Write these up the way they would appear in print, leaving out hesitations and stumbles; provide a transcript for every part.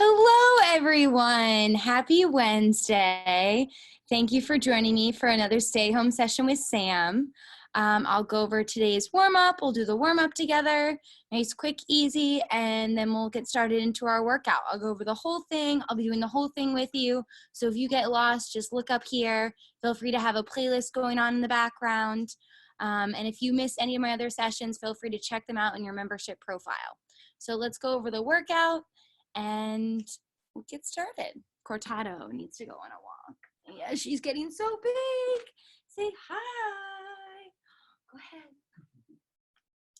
Hello, everyone. Happy Wednesday. Thank you for joining me for another stay-home session with Sam. I'll go over today's warm-up. We'll do the warm-up together. Nice, quick, easy, and then we'll get started into our workout. I'll go over the whole thing. I'll be doing the whole thing with you. So if you get lost, just look up here. Feel free to have a playlist going on in the background. And if you missed any of my other sessions, feel free to check them out in your membership profile. So let's go over the workout and we'll get started. Cortado needs to go on a walk. Yeah, she's getting so big. Say hi. Go ahead.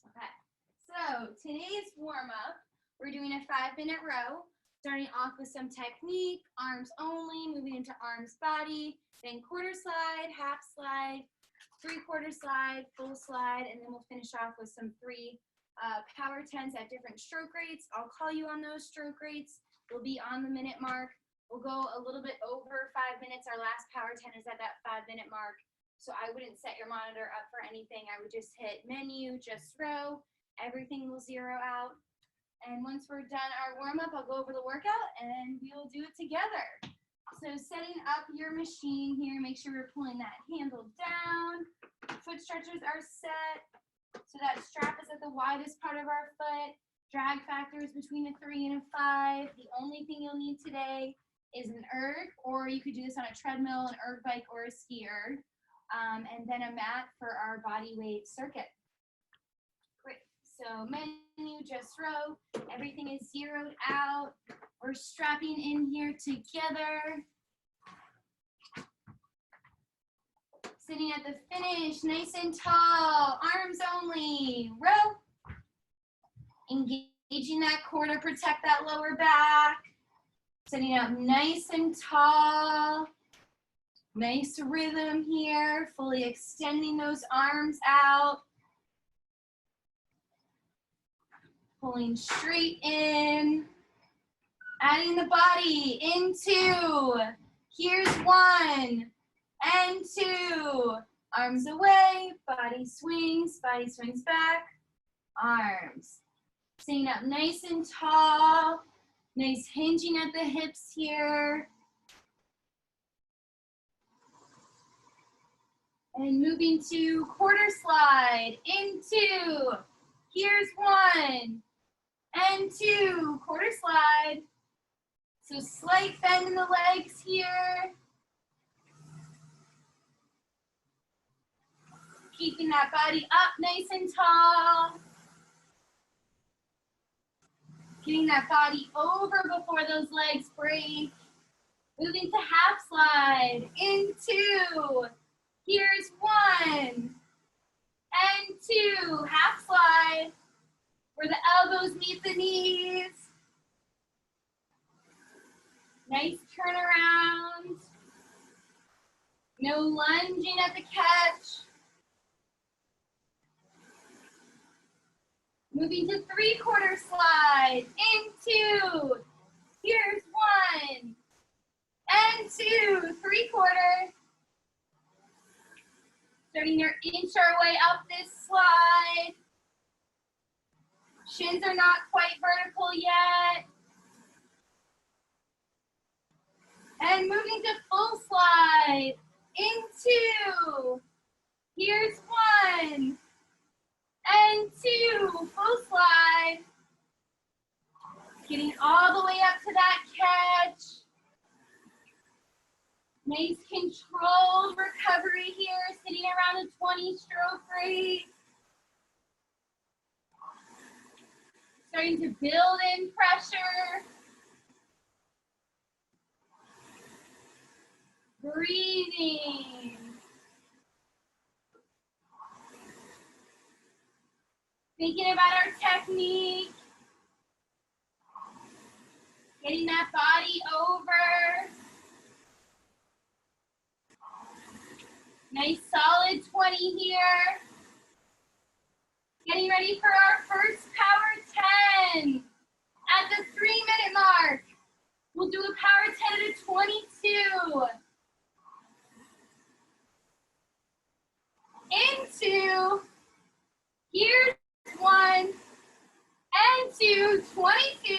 Okay, so today's warm-up, we're doing a 5-minute row, starting off with some technique, arms only, moving into arms, body, then quarter slide, half slide, 3/4 slide, full slide, and then we'll finish off with some 3 power 10s at different stroke rates. I'll call you on those stroke rates. We'll be on the minute mark. We'll go a little bit over 5 minutes. Our last power 10 is at that 5-minute mark. So I wouldn't set your monitor up for anything. I would just hit menu, just row. Everything will zero out. And once we're done our warm up, I'll go over the workout and we'll do it together. So setting up your machine here, make sure we're pulling that handle down. Foot stretchers are set. So that strap is at the widest part of our foot. Drag factor is between a 3 and a 5. The only thing you'll need today is an erg, or you could do this on a treadmill, an erg bike, or a ski erg. And then a mat for our body weight circuit. Great. So menu, just row. Everything is zeroed out. We're strapping in here together. Sitting at the finish, nice and tall, arms only, row. Engaging that core to protect that lower back. Sitting up nice and tall. Nice rhythm here, fully extending those arms out. Pulling straight in. Adding the body into. Here's 1. And 2, arms away, body swings back, arms. Sitting up nice and tall, nice hinging at the hips here. And moving to quarter slide, into, here's 1, and 2, quarter slide. So slight bend in the legs here. Keeping that body up nice and tall. Getting that body over before those legs break. Moving to half slide. Into. Here's 1. And 2. Half slide. Where the elbows meet the knees. Nice turnaround. No lunging at the catch. Moving to 3/4 slide, into, here's 1, and 2, 3/4. Starting to inch our way up this slide. Shins are not quite vertical yet. And moving to full slide, into, here's 1. And 2, full slide. Getting all the way up to that catch. Nice controlled recovery here, sitting around a 20 stroke rate. Starting to build in pressure. Breathing. Thinking about our technique. Getting that body over. Nice solid 20 here. Getting ready for our first power 10. At the 3-minute mark, we'll do a power 10 at a 22. Into. Here's 1. And 2, 22.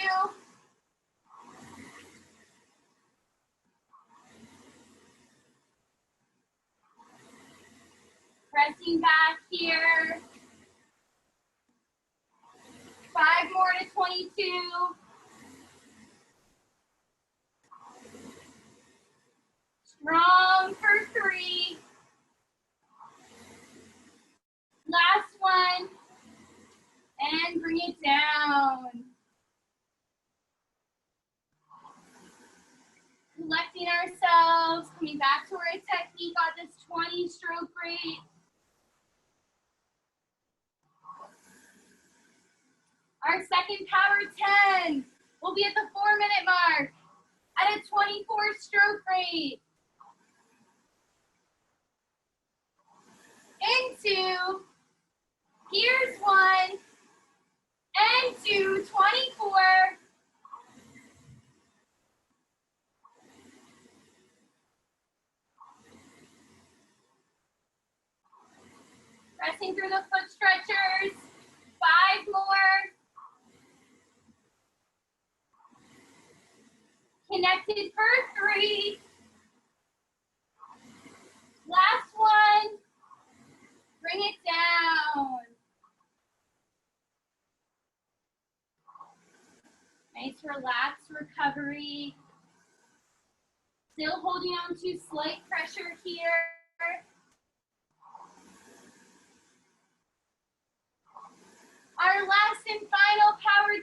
Pressing back here. 5 more to 22. Strong for 3. Last one. And bring it down. Collecting ourselves, coming back to our technique on this 20 stroke rate. Our second power 10 will be at the 4-minute mark at a 24 stroke rate. Into, here's 1, and 2, 24. Pressing through the foot stretchers. 5 more. Connected for 3. Last one. Bring it down. Nice relaxed recovery. Still holding on to slight pressure here. Our last and final power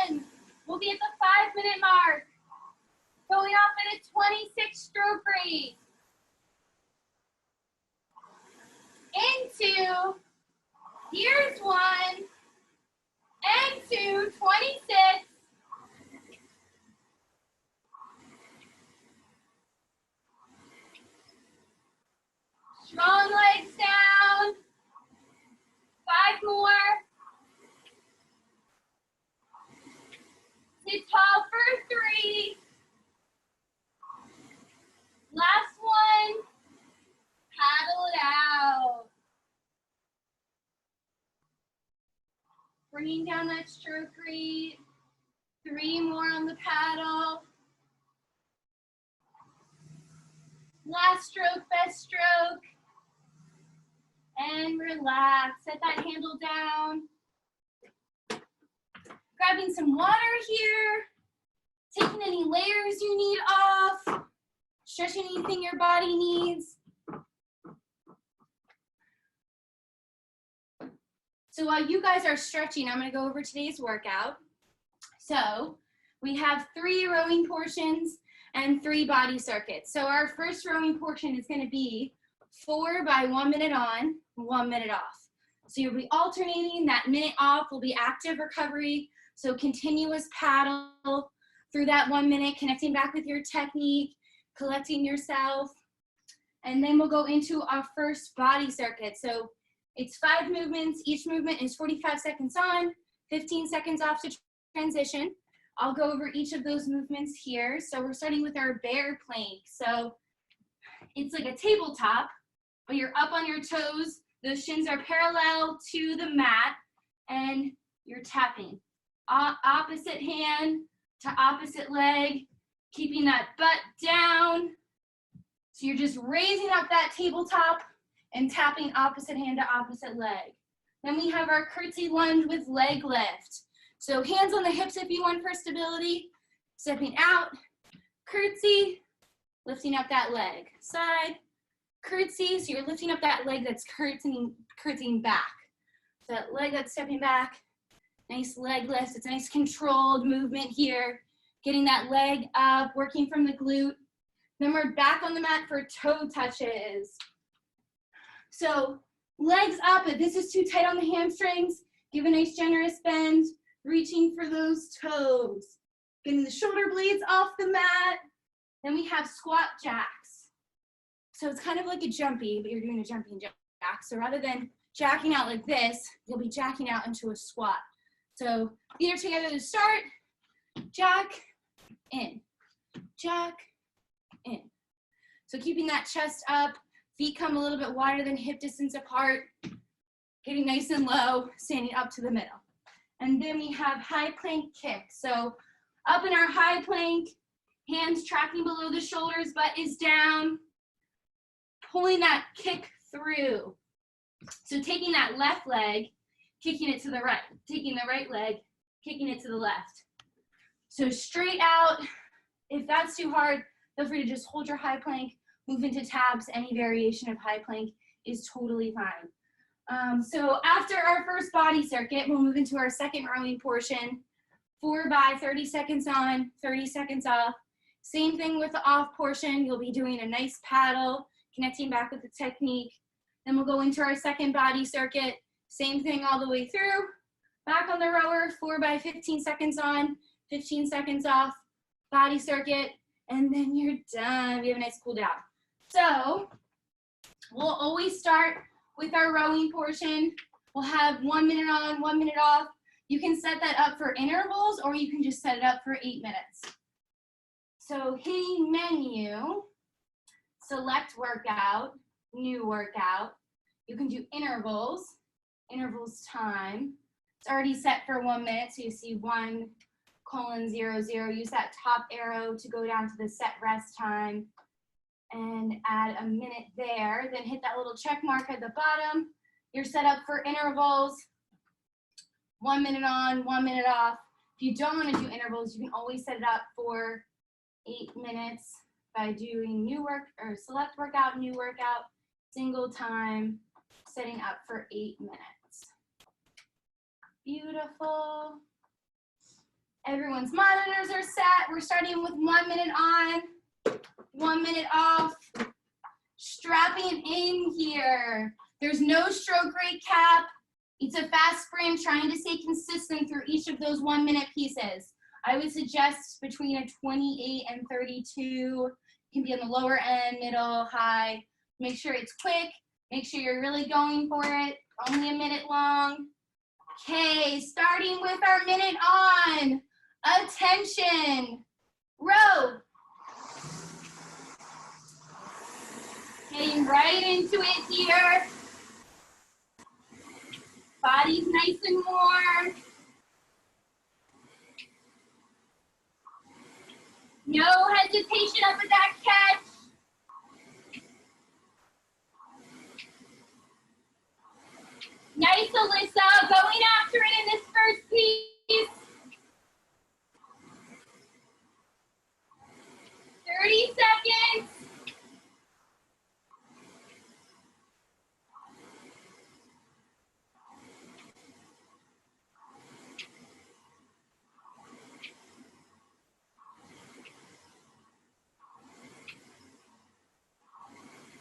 10 will be at the 5-minute mark. Going off at a 26 stroke rate. Into, here's 1, and 2, 26. Strong legs down. 5 more. Sit tall for 3. Last one. Paddle it out. Bringing down that stroke rate. 3 more on the paddle. Last stroke, best stroke. And relax. Set that handle down. Grabbing some water here. Taking any layers you need off. Stretching anything your body needs. So while you guys are stretching, I'm going to go over today's workout. So we have 3 rowing portions and 3 body circuits. So our first rowing portion is going to be 4 by 1 minute on, 1 minute off. So you'll be alternating. That minute off will be active recovery. So continuous paddle through that 1 minute, connecting back with your technique, collecting yourself. And then we'll go into our first body circuit. So it's 5 movements. Each movement is 45 seconds on, 15 seconds off to transition. I'll go over each of those movements here. So we're starting with our bear plank. So it's like a tabletop, but you're up on your toes. Those shins are parallel to the mat, and you're tapping. Opposite hand to opposite leg, keeping that butt down. So you're just raising up that tabletop and tapping opposite hand to opposite leg. Then we have our curtsy lunge with leg lift. So hands on the hips if you want for stability. Stepping out, curtsy, lifting up that leg. Side, curtsy, so you're lifting up that leg that's curtsying back. So that leg that's stepping back, nice leg lift. It's a nice controlled movement here. Getting that leg up, working from the glute. Then we're back on the mat for toe touches. So legs up, if this is too tight on the hamstrings, give a nice generous bend, reaching for those toes. Getting the shoulder blades off the mat. Then we have squat jacks. So it's kind of like a jumpy, but you're doing a jumping jack. So rather than jacking out like this, you'll be jacking out into a squat. So feet are together to start, jack, in, jack, in. So keeping that chest up, feet come a little bit wider than hip distance apart, getting nice and low, standing up to the middle. And then we have high plank kick. So up in our high plank, hands tracking below the shoulders, butt is down, pulling that kick through. So taking that left leg, kicking it to the right, taking the right leg, kicking it to the left. So straight out. If that's too hard, feel free to just hold your high plank, move into tabs. Any variation of high plank is totally fine. So after our first body circuit, we'll move into our second rowing portion. 4 by 30 seconds on, 30 seconds off. Same thing with the off portion. You'll be doing a nice paddle, connecting back with the technique. Then we'll go into our second body circuit. Same thing all the way through. Back on the rower, 4 by 15 seconds on, 15 seconds off, body circuit, and then you're done. We have a nice cool down. So we'll always start with our rowing portion. We'll have 1 minute on, 1 minute off. You can set that up for intervals, or you can just set it up for 8 minutes. So hitting menu, select workout, new workout. You can do intervals time. It's already set for 1 minute, so you see 1:00. Use that top arrow to go down to the set rest time and add a minute there. Then hit that little check mark at the bottom. You're set up for intervals. 1 minute on, 1 minute off. If you don't want to do intervals, you can always set it up for 8 minutes by doing new work or select workout, new workout, single time, setting up for 8 minutes. Beautiful. Everyone's monitors are set. We're starting with 1 minute on, 1 minute off. Strapping in here. There's no stroke rate cap. It's a fast sprint, trying to stay consistent through each of those 1 minute pieces. I would suggest between a 28 and 32. It can be on the lower end, middle, high. Make sure it's quick. Make sure you're really going for it. Only a minute long. Okay, starting with our minute on. Attention. Row. Getting right into it here. Body's nice and warm. No hesitation up at that catch. Nice, Alyssa, going after it in this first piece. 30 seconds.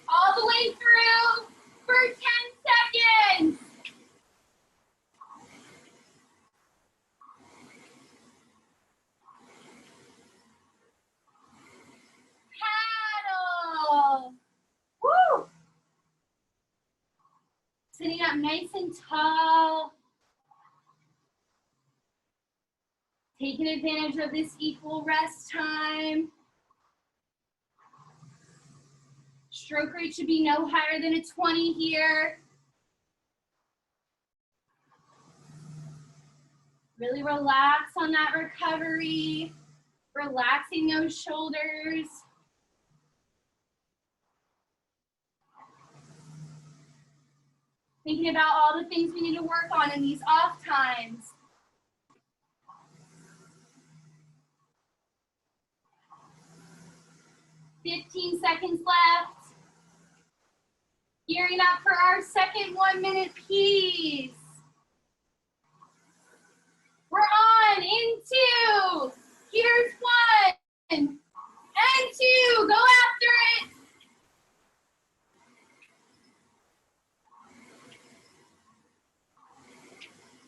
All the way through for 10 seconds. Paddle. Woo! Sitting up nice and tall. Taking advantage of this equal rest time. Stroke rate should be no higher than a 20 here. Really relax on that recovery. Relaxing those shoulders. Thinking about all the things we need to work on in these off times. "15 seconds left. Gearing up for our second 1 minute piece. We're on in 2. Here's 1 and 2. Go after it.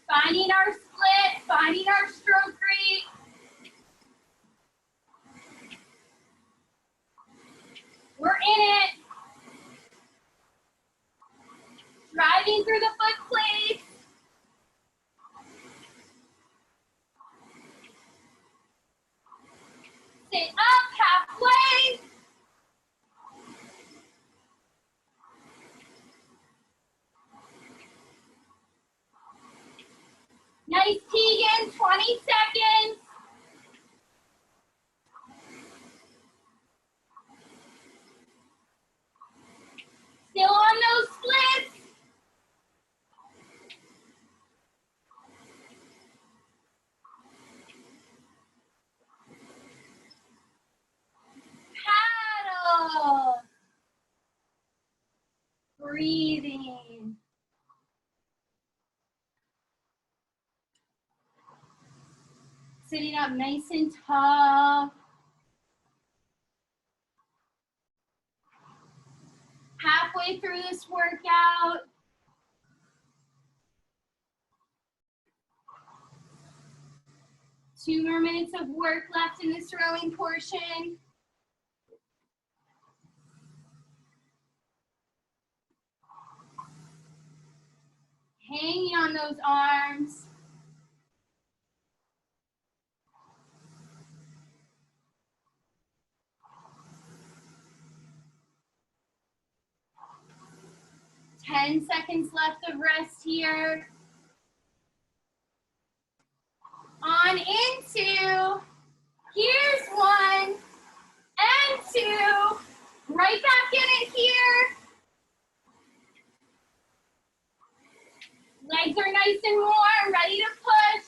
Finding our split, finding our stroke rate. We're in it. Driving through the foot plates. breathing. Sitting up nice and tall. Halfway through this workout. Two more minutes of work left in this rowing portion. Hanging on those arms. Ten seconds left of rest here. On into, here's one, and two. Right back in it here. Legs are nice and warm, ready to push.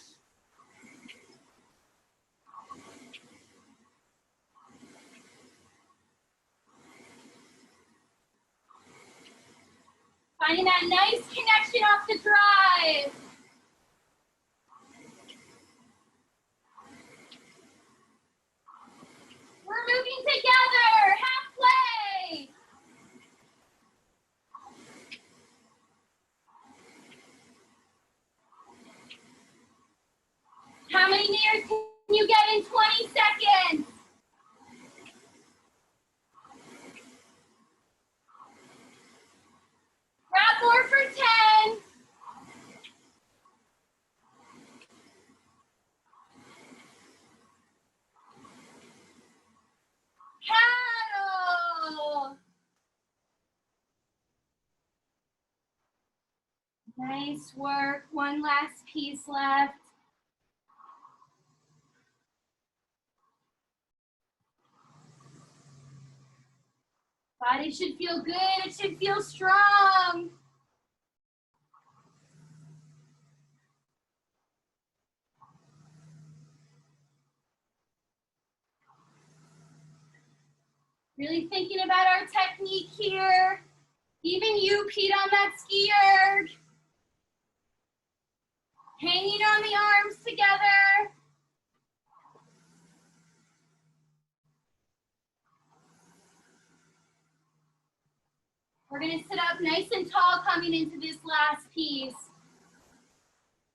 Finding that nice connection off the drive. We're moving together, halfway. How many meters can you get in 20 seconds? Grab more for 10. Paddle. Nice work. One last piece left. Body should feel good. It should feel strong. Really thinking about our technique here. Even you, Pete, on that ski erg. Hanging on the arms together. We're gonna sit up nice and tall coming into this last piece.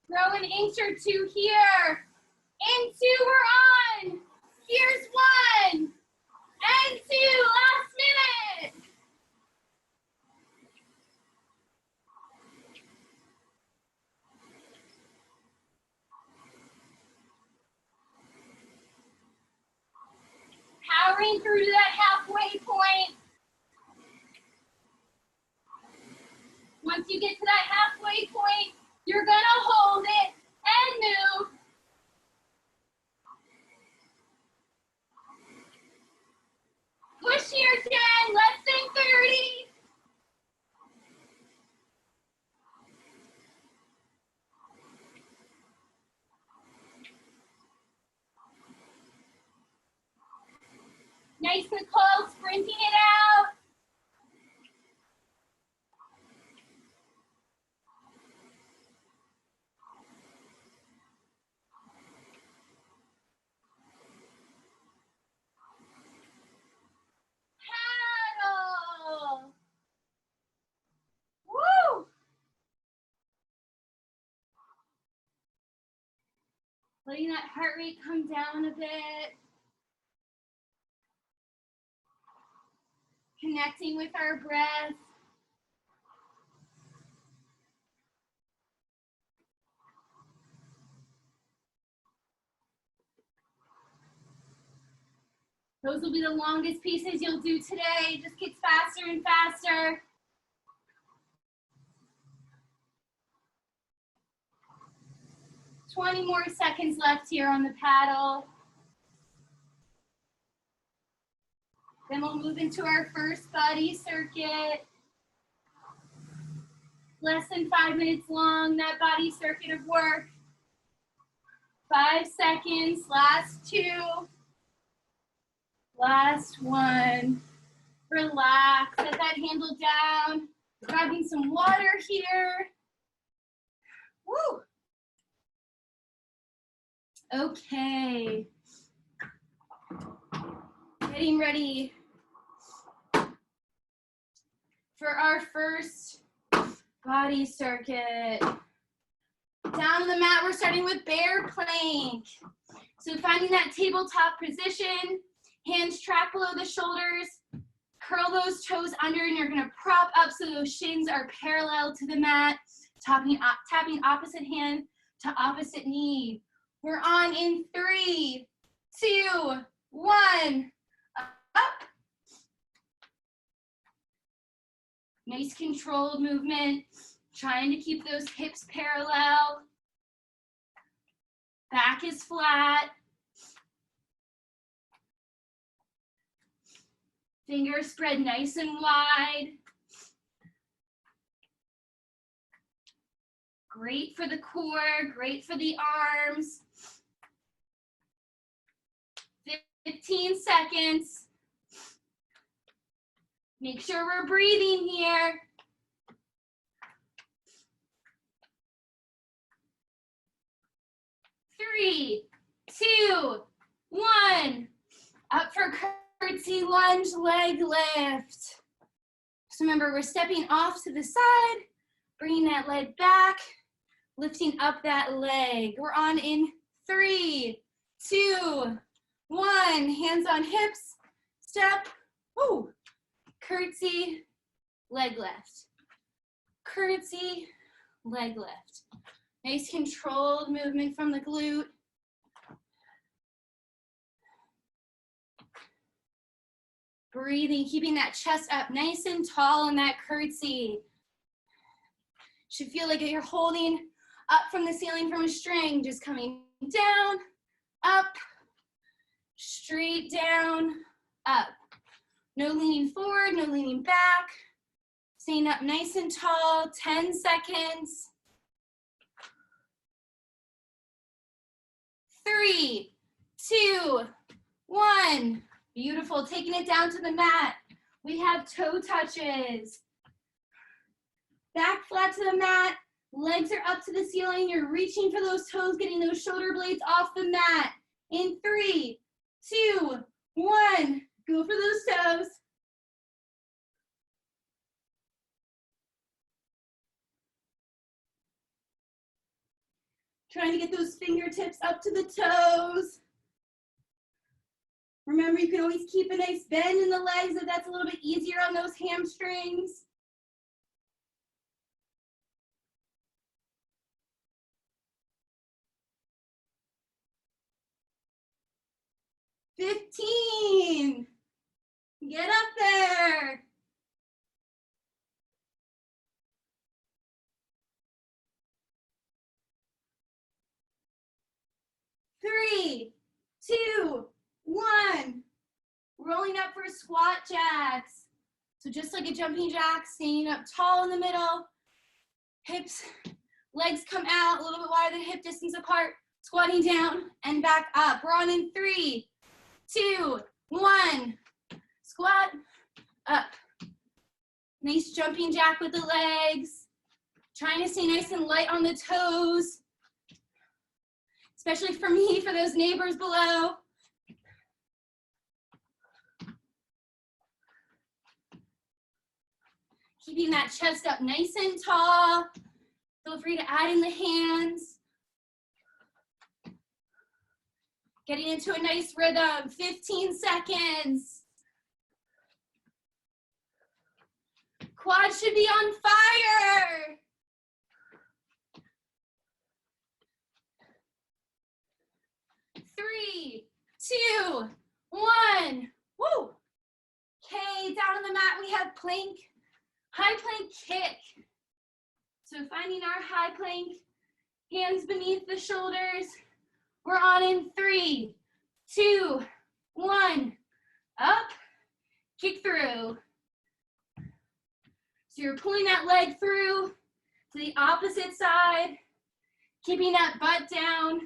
Throw an inch or two here. Into, we're on. Here's one. And two, last minute. Powering through to that halfway point. Once you get to that halfway point, you're gonna hold it and move. Push here, 10, less than 30. Nice and close, sprinting it out. Paddle. Woo! Letting that heart rate come down a bit. Connecting with our breath. Those will be the longest pieces you'll do today. It just gets faster and faster. $20 more seconds left here on the paddle. Then we'll move into our first body circuit. Less than 5 minutes long, that body circuit of work. 5 seconds, last 2. Last 1. Relax, set that handle down. Grabbing some water here. Woo! Okay. Getting ready for our first body circuit. Down on the mat, we're starting with bear plank. So finding that tabletop position, hands track below the shoulders, curl those toes under, and you're gonna prop up so those shins are parallel to the mat, tapping opposite hand to opposite knee. We're on in 3, 2, 1, up. Nice controlled movement, trying to keep those hips parallel. Back is flat. Fingers spread nice and wide. Great for the core, great for the arms. 15 seconds. Make sure we're breathing here. 3, 2, 1. Up for curtsy lunge, leg lift. So remember, we're stepping off to the side, bringing that leg back, lifting up that leg. We're on in 3, 2, 1. Hands on hips, step, woo. Curtsy, leg lift. Curtsy, leg lift. Nice controlled movement from the glute. Breathing, keeping that chest up nice and tall in that curtsy. Should feel like you're holding up from the ceiling from a string, just coming down, up, straight down, up. No leaning forward, no leaning back. Staying up nice and tall, 10 seconds. 3, 2, 1. Beautiful, taking it down to the mat. We have toe touches. Back flat to the mat, legs are up to the ceiling. You're reaching for those toes, getting those shoulder blades off the mat. In 3, 2, 1. Go for those toes. Trying to get those fingertips up to the toes. Remember, you can always keep a nice bend in the legs if that's a little bit easier on those hamstrings. $15. Get up there. 3, 2, 1. Rolling up for squat jacks. So just like a jumping jack, standing up tall in the middle. Hips, legs come out a little bit wider than hip distance apart. Squatting down and back up. We're on in 3, 2, 1. Squat, up. Nice jumping jack with the legs. Trying to stay nice and light on the toes. Especially for me, for those neighbors below. Keeping that chest up nice and tall. Feel free to add in the hands. Getting into a nice rhythm, 15 seconds. Quads should be on fire. 3, 2, 1. Woo. Okay, down on the mat we have plank, high plank kick. So finding our high plank, hands beneath the shoulders. We're on in 3, 2, 1. Up, kick through. So you're pulling that leg through to the opposite side, keeping that butt down.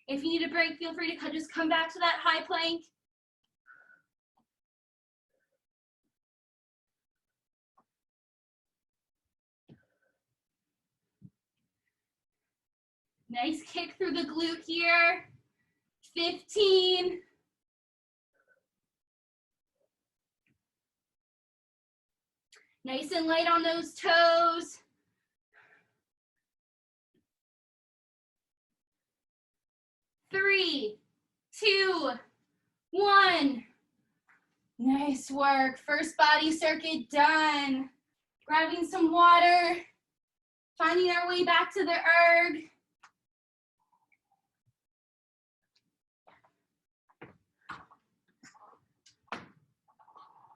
If you need a break, feel free to just come back to that high plank. Nice kick through the glute here. 15. Nice and light on those toes. 3, 2, 1. Nice work. First body circuit done. Grabbing some water. Finding our way back to the erg.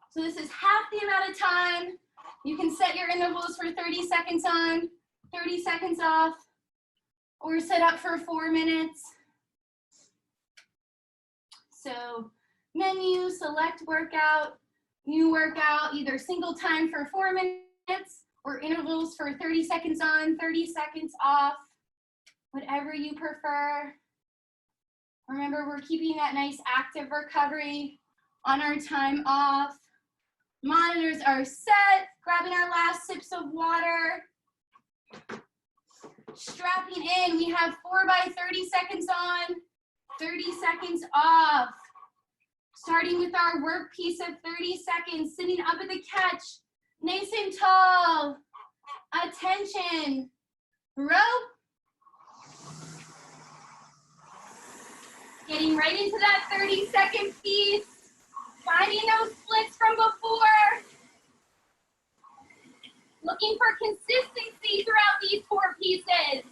So this is half the amount of time. You can set your intervals for 30 seconds on, 30 seconds off, or set up for 4 minutes. So menu, select workout, new workout, either single time for 4 minutes or intervals for 30 seconds on, 30 seconds off, whatever you prefer. Remember, we're keeping that nice active recovery on our time off. Monitors are set, grabbing our last sips of water. Strapping in, we have 4 by 30 seconds on, 30 seconds off. Starting with our work piece of 30 seconds, sitting up at the catch, nice and tall. Attention, rope. Getting right into that 30-second piece. Finding those splits from before. Looking for consistency throughout these 4 pieces.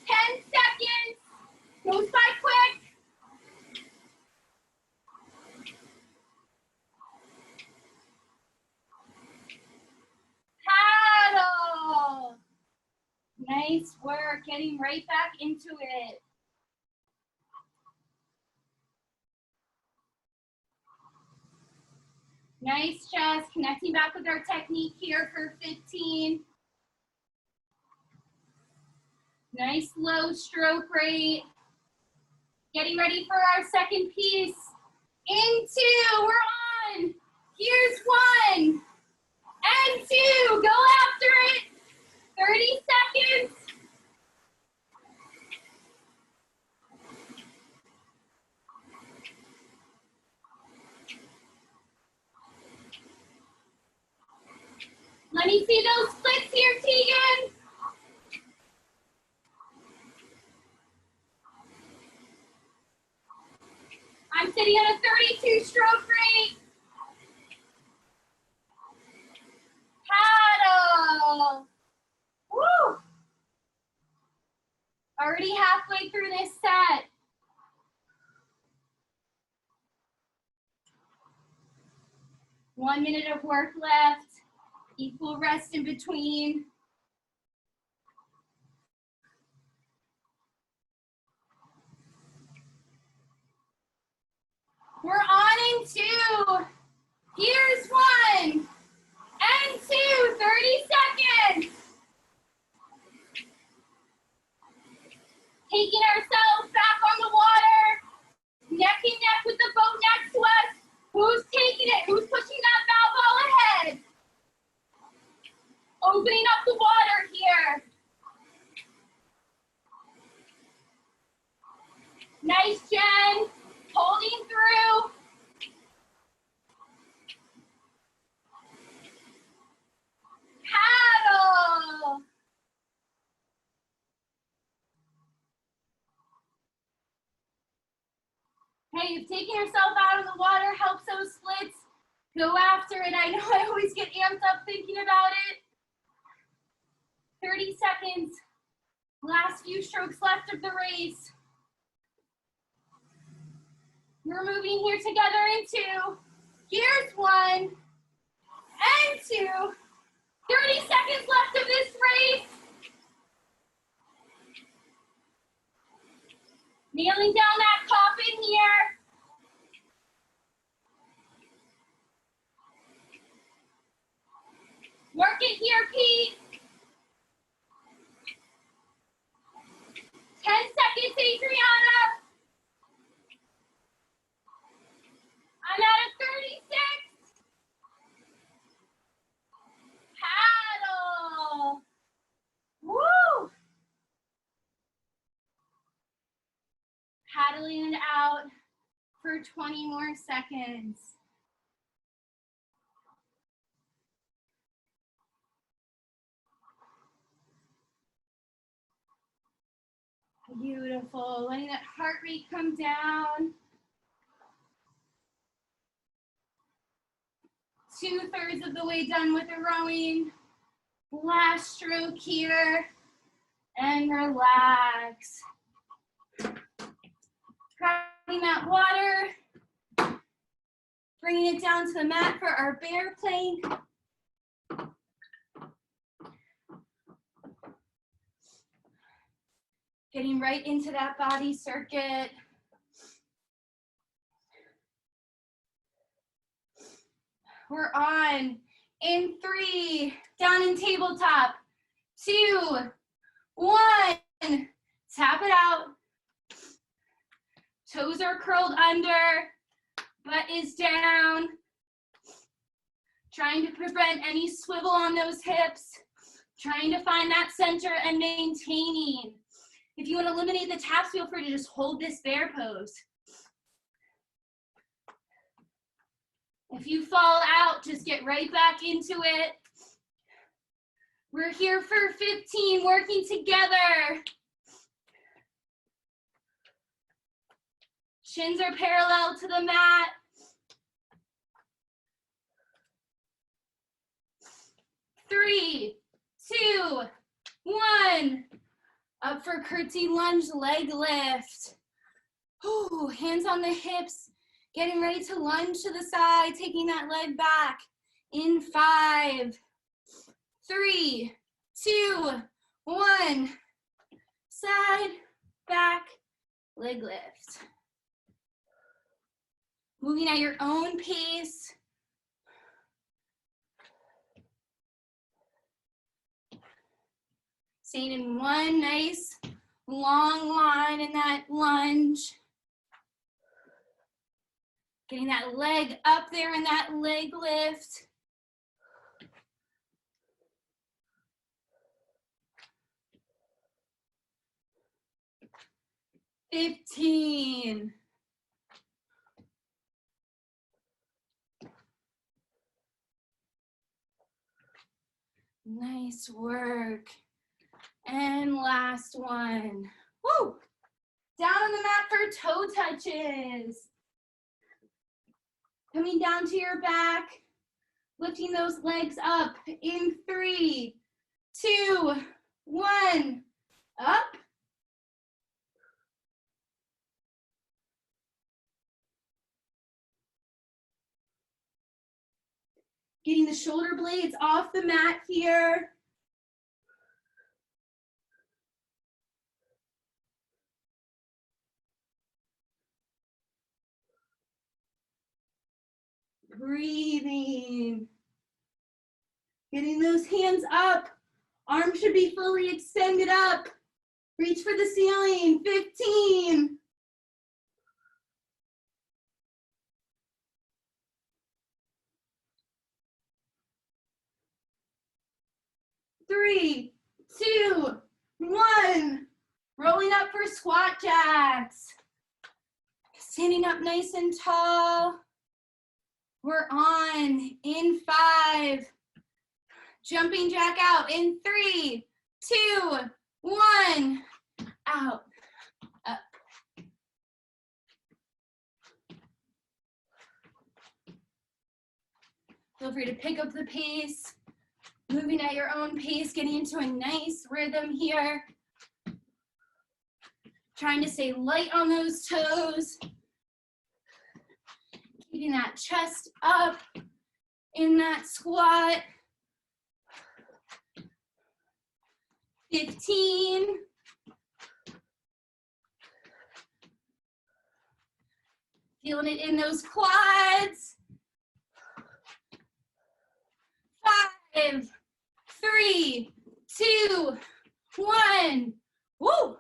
10 seconds. Goes by quick. Paddle. Nice work. Getting right back into it. Nice chest. Connecting back with our technique here for 15. Nice low stroke rate. Getting ready for our second piece. In 2, we're on. Here's 1 and 2. Go after it. 30 seconds. Let me see those splits here, Tegan. I'm sitting at a 32 stroke rate. Paddle. Woo! Already halfway through this set. One minute of work left. Equal rest in between. We're on in 2. Here's 1 and 2. 30 seconds. Taking ourselves back on the water. Neck and neck with the boat next to us. Who's taking it? Who's pushing that bow ball ahead? Opening up the water here. Nice, Jen. Holding through. Paddle. Hey, if taking yourself out of the water helps those splits, go after it. I know I always get amped up thinking about it. 30 seconds. Last few strokes left of the race. We're moving here together in 2. Here's 1 and 2. 30 seconds left of this race. Nailing down that coffin here. Work it here, Pete. 10 seconds, Adriana. I'm at a 36. paddling it out for 20 more seconds. Beautiful. Letting that heart rate come down. 2/3 of the way done with the rowing. Last stroke here. And relax. Grabbing that water. Bringing it down to the mat for our bear plank. Getting right into that body circuit. We're on in 3, down in tabletop, 2, 1, tap it out. Toes are curled under, butt is down. Trying to prevent any swivel on those hips. Trying to find that center and maintaining. If you want to eliminate the taps, feel free to just hold this bear pose. If you fall out, just get right back into it. We're here for 15, working together. Shins are parallel to the mat. 3, 2, 1. Up for curtsy lunge, leg lift. Ooh, hands on the hips. Getting ready to lunge to the side, taking that leg back. In 5, 3, 2, 1. Side, back, leg lift. Moving at your own pace. Staying in one nice long line in that lunge. Getting that leg up there in that leg lift. $15. Nice work. And last one. Woo! Down on the mat for toe touches. Coming down to your back, lifting those legs up in 3, 2, 1, up. Getting the shoulder blades off the mat here. Breathing. Getting those hands up. Arms should be fully extended up. Reach for the ceiling. 15. 3, 2, 1. Rolling up for squat jacks. Standing up nice and tall. We're on in 5. Jumping jack out in 3, 2, 1. Out, up. Feel free to pick up the pace. Moving at your own pace, getting into a nice rhythm here. Trying to stay light on those toes. Keeping that chest up in that squat. 15. Feeling it in those quads. 5, 3, 2, 1. Woo!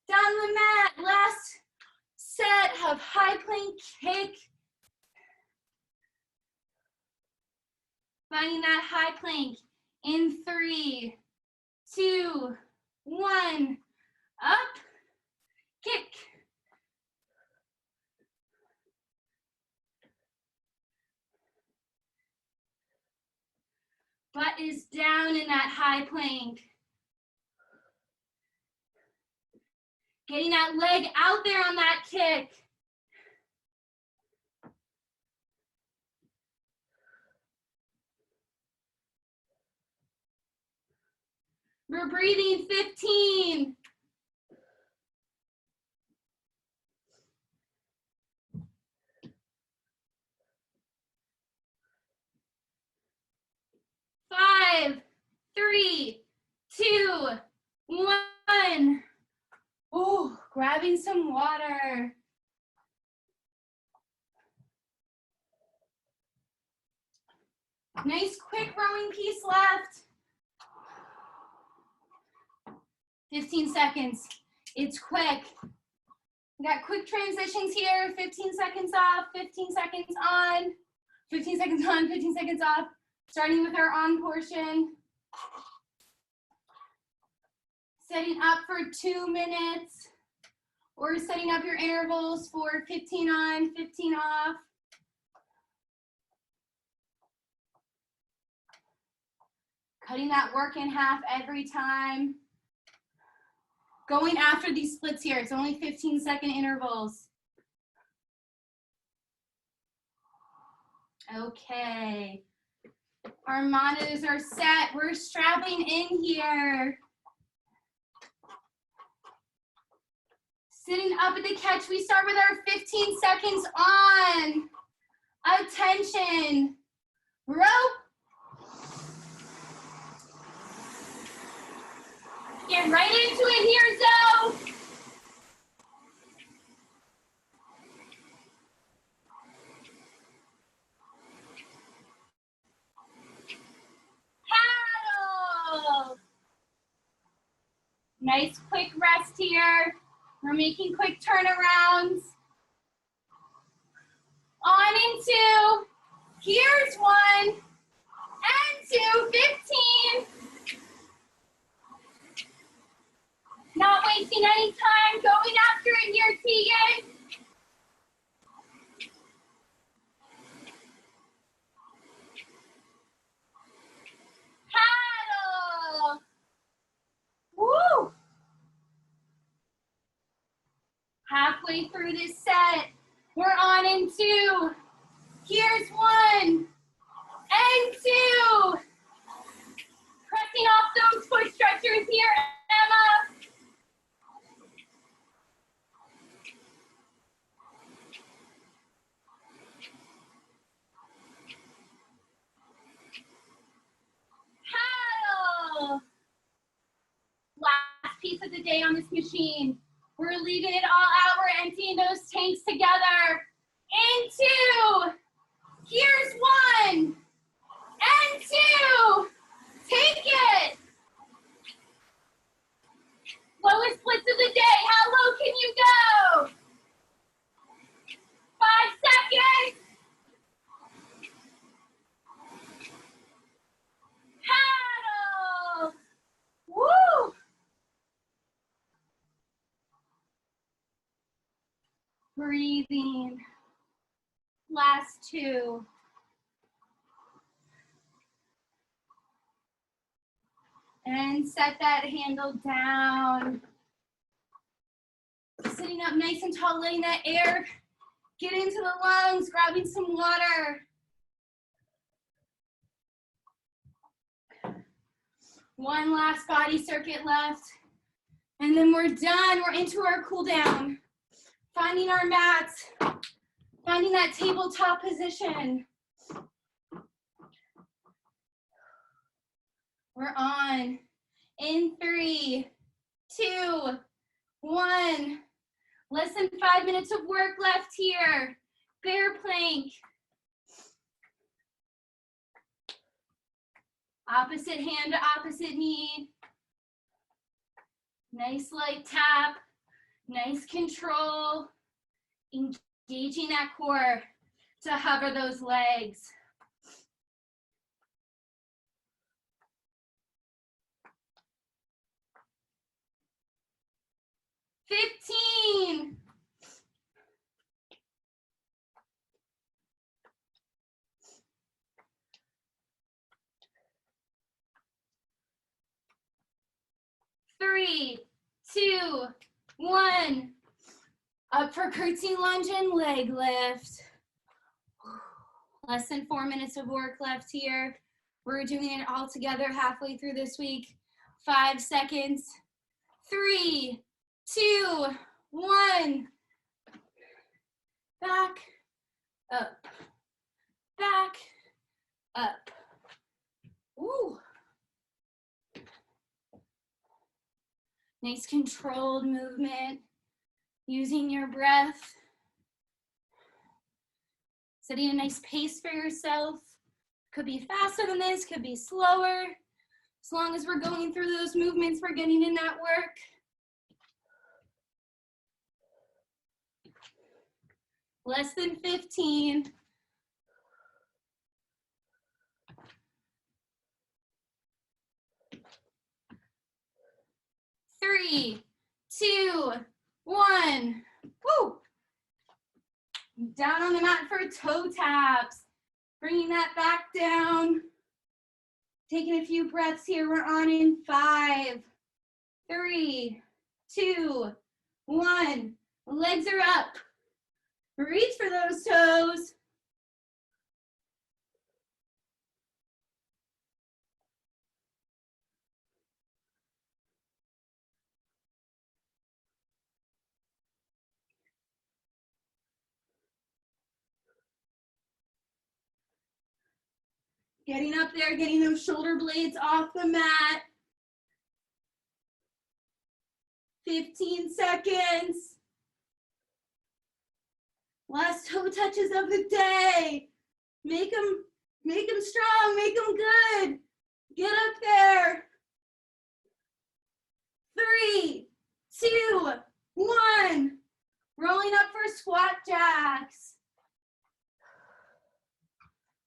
Down the mat. Last set of high plank kick. Finding that high plank in 3, 2, 1. Up, kick, Butt is down in that high plank. Getting that leg out there on that kick. We're breathing 15. 5, 3, 2, 1. Oh, grabbing some water. Nice quick rowing piece left. 15 seconds. It's quick. We got quick transitions here. 15 seconds off, 15 seconds on, 15 seconds on, 15 seconds off. Starting with our on portion. Setting up for 2 minutes, or setting up your intervals for 15 on, 15 off. Cutting that work in half every time. Going after these splits here. It's only 15-second intervals. Okay. Our monitors are set. We're strapping in here. Sitting up at the catch, we start with our 15 seconds on. Attention. Rope. Get right into it here, Zoe. Paddle. Nice quick rest here. We're making quick turnarounds. On and 2. Here's 1. And 2. 15. Not wasting any time. Going after it here, Tegan. Paddle. Woo! Halfway through this set, we're on in 2. Here's 1 and 2. Pressing off those foot stretchers here, Emma. Paddle. Last piece of the day on this machine. We're leaving it all out. We're emptying those tanks together. In 2. Here's 1 and 2. Take it. Lowest splits of the day. How low can you go? 5 seconds. Paddle. Woo. Breathing. Last 2. And set that handle down. Sitting up nice and tall, letting that air get into the lungs, grabbing some water. One last body circuit left. And then we're done. We're into our cool down. Finding our mats. Finding that tabletop position. We're on. In 3, 2, 1. Less than 5 minutes of work left here. Bear plank. Opposite hand to opposite knee. Nice light tap. Nice control. Engaging that core to hover those legs. 15. 3, 2, 1. Up for curtsy lunge and leg lift. Less than 4 minutes of work left here. We're doing it all together halfway through this week. 5 seconds. 3, 2, 1. Back, up, back, up. Ooh. Nice controlled movement, using your breath. Setting a nice pace for yourself. Could be faster than this, could be slower. As long as we're going through those movements, we're getting in that work. Less than 15. 3, 2, 1. Woo! Down on the mat for toe taps. Bringing that back down. Taking a few breaths here. We're on in 5, 3, 2, 1. Legs are up. Reach for those toes. Getting up there, getting those shoulder blades off the mat. 15 seconds. Last toe touches of the day. Make them strong, make them good. Get up there. 3, 2, 1. Rolling up for squat jacks.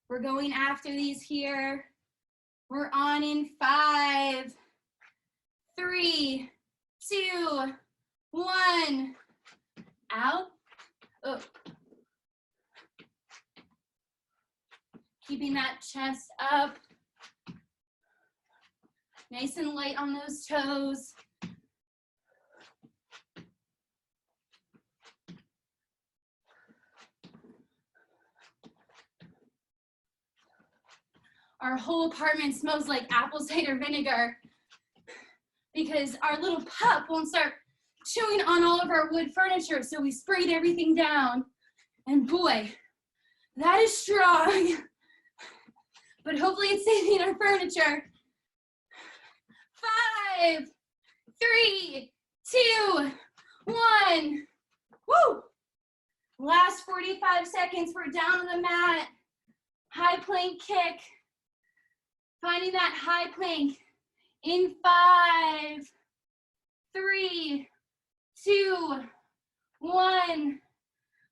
We're going after these here. We're on in 5, 3, 2, 1. Out, up. Keeping that chest up. Nice and light on those toes. Our whole apartment smells like apple cider vinegar because our little pup won't start chewing on all of our wood furniture, so we sprayed everything down. And boy, that is strong. But hopefully it's saving our furniture. 5, 3, 2, 1. Woo! Last 45 seconds, we're down on the mat. High plank kick. Finding that high plank in 5, 3, 2, 1.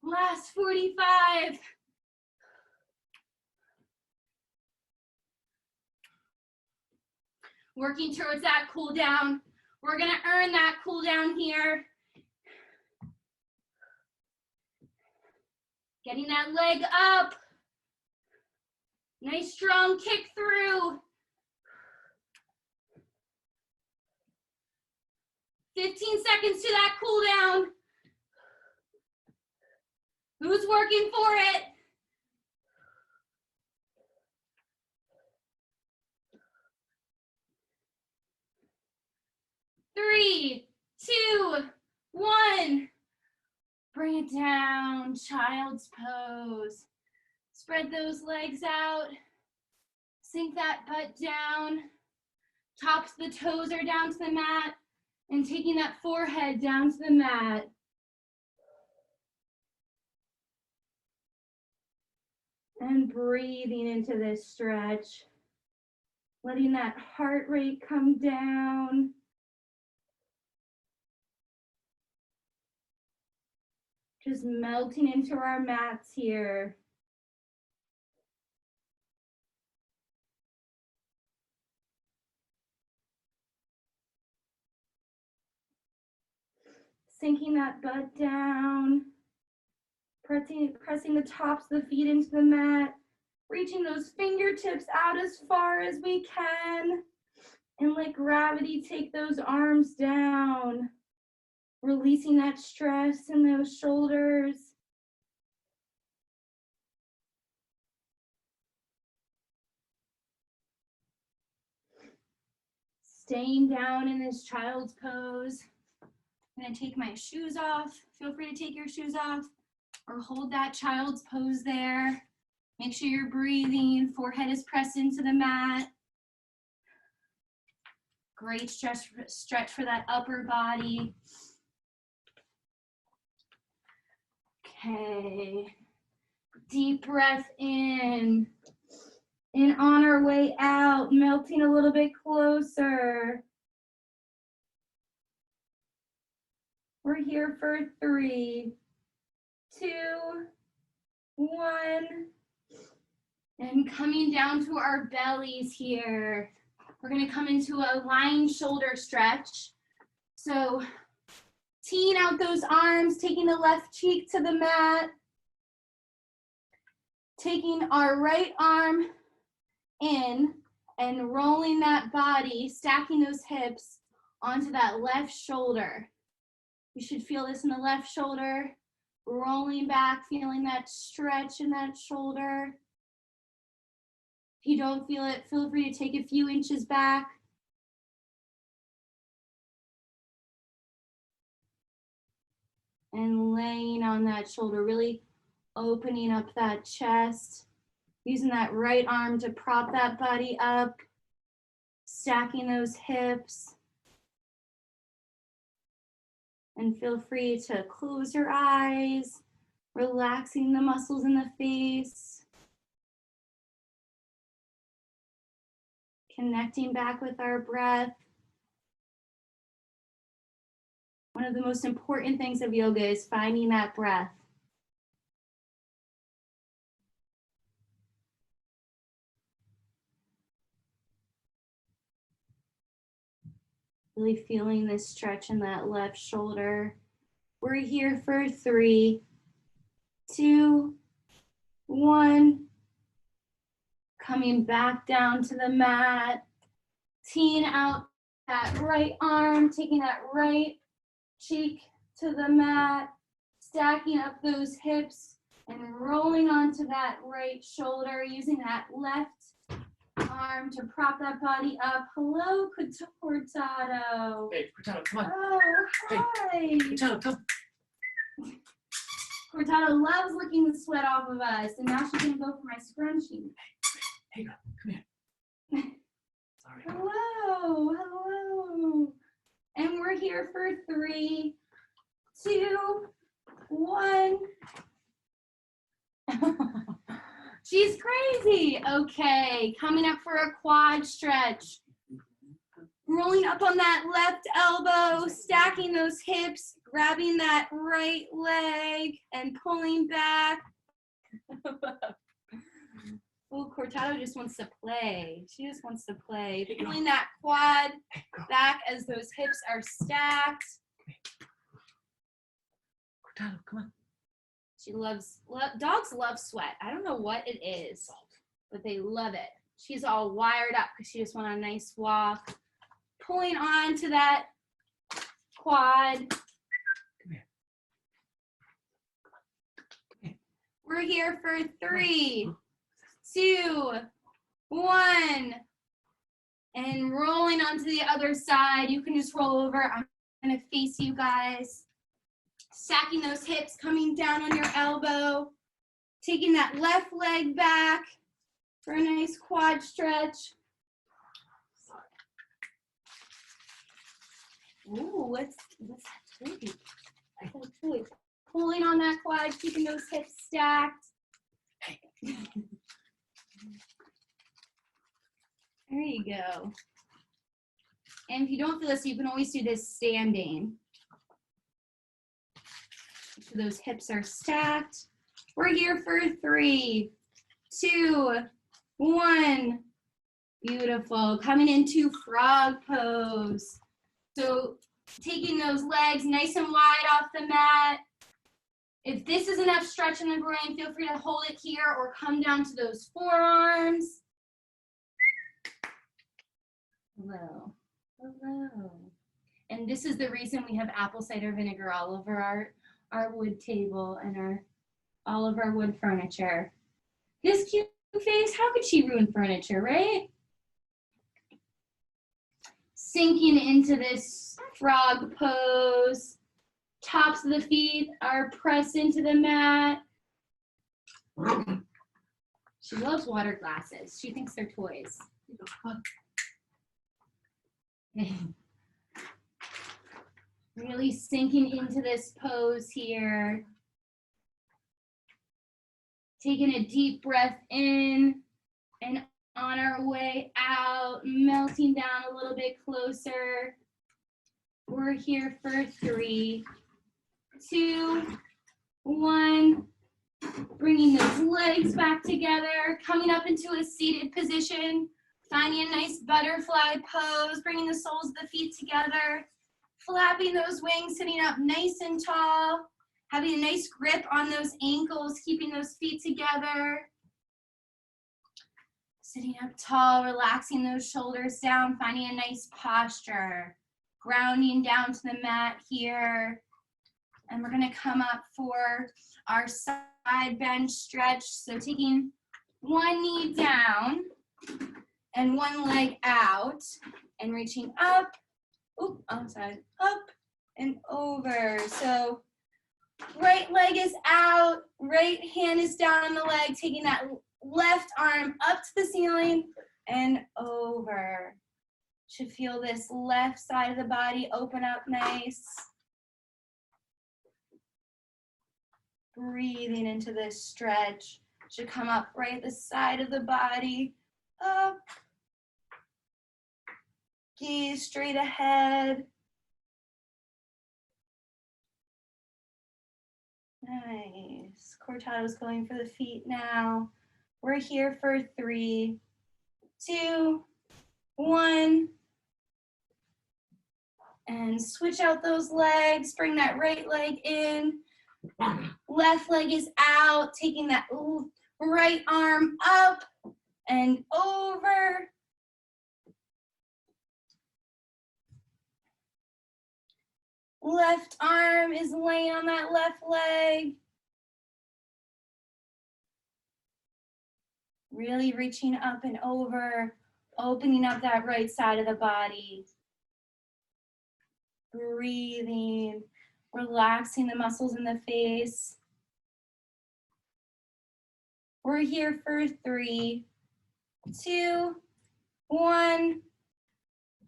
Last 45. Working towards that cool down. We're gonna earn that cool down here. Getting that leg up. Nice strong kick through. 15 seconds to that cool down. Who's working for it? Three, 2, 1. Bring it down, child's pose. Spread those legs out. Sink that butt down. Tops of the toes are down to the mat. And taking that forehead down to the mat. And breathing into this stretch. Letting that heart rate come down. Just melting into our mats here. Sinking that butt down. Pressing the tops of the feet into the mat. Reaching those fingertips out as far as we can. And let gravity take those arms down, releasing that stress in those shoulders. Staying down in this child's pose. I'm gonna take my shoes off. Feel free to take your shoes off or hold that child's pose there. Make sure you're breathing, forehead is pressed into the mat. Great stretch for that upper body. Okay, deep breath in. And on our way out, melting a little bit closer. We're here for 3, 2, 1. And coming down to our bellies here. We're gonna come into a lying shoulder stretch. So teeing out those arms, taking the left cheek to the mat. Taking our right arm in and rolling that body, stacking those hips onto that left shoulder. You should feel this in the left shoulder, rolling back, feeling that stretch in that shoulder. If you don't feel it, feel free to take a few inches back. And laying on that shoulder, really opening up that chest. Using that right arm to prop that body up, stacking those hips. And feel free to close your eyes, relaxing the muscles in the face. Connecting back with our breath. One of the most important things of yoga is finding that breath. Really feeling this stretch in that left shoulder. We're here for 3, 2, 1. Coming back down to the mat. Teeing out that right arm, taking that right cheek to the mat. Stacking up those hips and rolling onto that right shoulder. Using that left arm to prop that body up. Hello, Cortado. Hey, Cortado, come on. Oh, hi. Hey, Cortado, come. Cortado loves licking the sweat off of us, and now she's gonna go for my scrunchie. Hey, girl, come here. Sorry. Hello, hello. And we're here for 3, 2, 1. She's crazy. Okay, coming up for a quad stretch. Rolling up on that left elbow, stacking those hips, grabbing that right leg and pulling back. Oh, Cortado just wants to play. She just wants to play. Pulling that quad back as those hips are stacked. Cortado, come on. She loves, dogs love sweat. I don't know what it is, but they love it. She's all wired up because she just went on a nice walk. Pulling on to that quad. Come here. Come here. We're here for 3, 2, 1. And rolling onto the other side. You can just roll over. I'm gonna face you guys. Stacking those hips, coming down on your elbow. Taking that left leg back for a nice quad stretch. Ooh, what's that toy? That's a toy. Pulling on that quad, keeping those hips stacked. There you go. And if you don't feel this, you can always do this standing. So those hips are stacked. We're here for 3, 2, 1. Beautiful. Coming into frog pose. So taking those legs nice and wide off the mat. If this is enough stretch in the groin, feel free to hold it here or come down to those forearms. Hello. Hello. And this is the reason we have apple cider vinegar all over our wood table and all of our wood furniture. This cute face, how could she ruin furniture, right? Sinking into this frog pose. Tops of the feet are pressed into the mat. She loves water glasses. She thinks they're toys. Really sinking into this pose here. Taking a deep breath in and on our way out, melting down a little bit closer. We're here for 3, 2, 1. Bringing those legs back together, coming up into a seated position, finding a nice butterfly pose, bringing the soles of the feet together, flapping those wings, sitting up nice and tall, having a nice grip on those ankles, keeping those feet together. Sitting up tall, relaxing those shoulders down, finding a nice posture, grounding down to the mat here. And we're gonna come up for our side bench stretch. So taking one knee down and one leg out and reaching up, outside, up and over. So right leg is out, right hand is down on the leg, taking that left arm up to the ceiling and over. Should feel this left side of the body open up nice. Breathing into this stretch. Should come up right at the side of the body, up. Gaze straight ahead. Nice. Cortado's going for the feet now. We're here for 3, 2, 1. And switch out those legs. Bring that right leg in. Left leg is out, taking that right arm up and over. Left arm is laying on that left leg. Really reaching up and over, opening up that right side of the body. Breathing. Relaxing the muscles in the face. We're here for 3, 2, 1.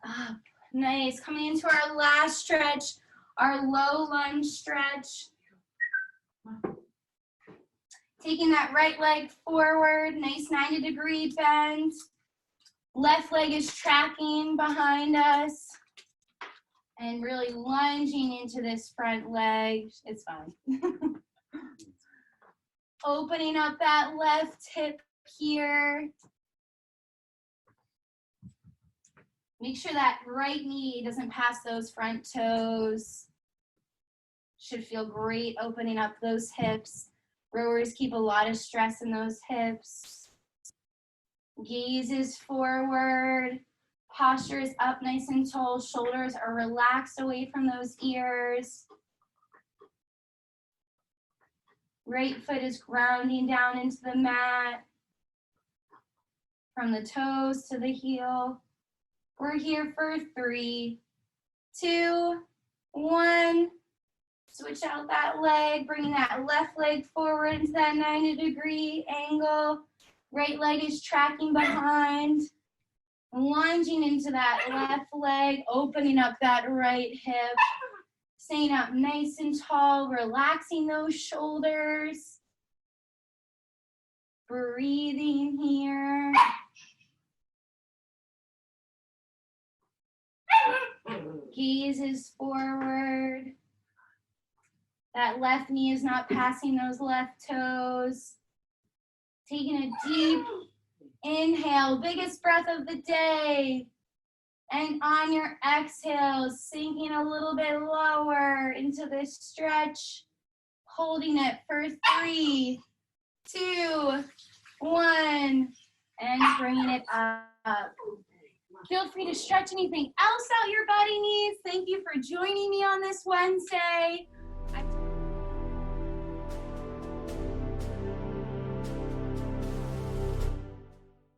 Up. Nice. Coming into our last stretch, our low lunge stretch. Taking that right leg forward, nice 90-degree bend. Left leg is tracking behind us. And really lunging into this front leg. It's fine. Opening up that left hip here. Make sure that right knee doesn't pass those front toes. Should feel great opening up those hips. Rowers keep a lot of stress in those hips. Gaze is forward. Posture is up nice and tall. Shoulders are relaxed away from those ears. Right foot is grounding down into the mat. From the toes to the heel. We're here for 3, 2, 1. Switch out that leg, bringing that left leg forward into that 90-degree angle. Right leg is tracking behind. Lunging into that left leg, opening up that right hip. Staying up nice and tall, relaxing those shoulders. Breathing here. Gaze is forward. That left knee is not passing those left toes. Taking a deep inhale, biggest breath of the day. And on your exhale, sinking a little bit lower into this stretch. Holding it for 3, 2, 1. And bringing it up. Feel free to stretch anything else out your body needs. Thank you for joining me on this Wednesday.